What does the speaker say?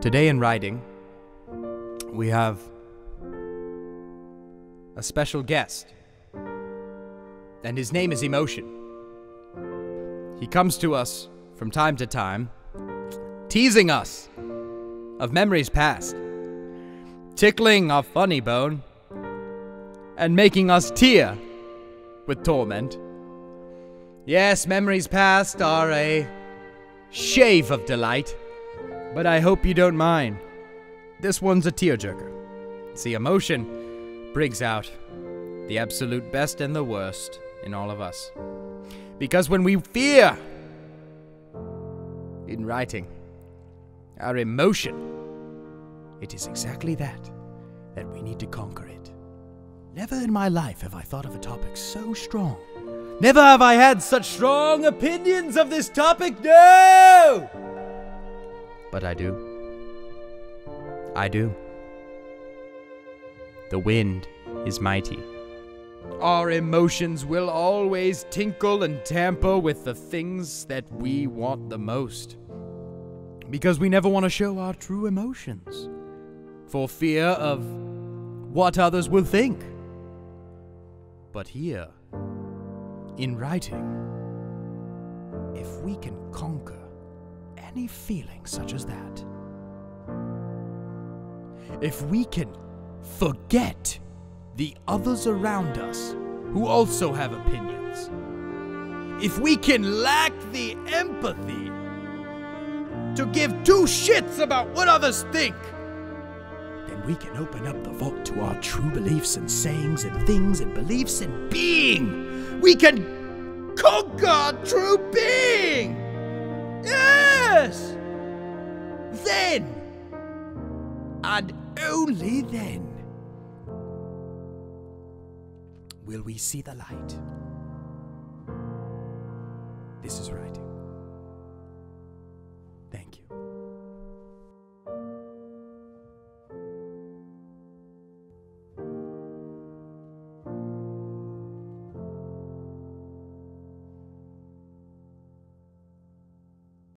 Today in writing, we have a special guest, and his name is Emotion. He comes to us from time to time, teasing us of memories past, tickling our funny bone, and making us tear with torment. Yes, memories past are a shave of delight, but I hope you don't mind. This one's a tearjerker. See, Emotion brings out the absolute best and the worst in all of us. Because when we fear in writing our emotion, it is exactly that we need to conquer it. Never in my life have I thought of a topic so strong. Never have I had such strong opinions of this topic, no! But I do. I do. The wind is mighty. Our emotions will always tinkle and tamper with the things that we want the most. Because we never want to show our true emotions, for fear of what others will think. But here, in writing, if we can conquer any feeling such as that, if we can forget the others around us who also have opinions, if we can lack the empathy to give two shits about what others think, then we can open up the vault to our true beliefs and sayings and things and beliefs and being. We can conquer our true being. Yes! Then, and only then, will we see the light. This is writing. Thank you.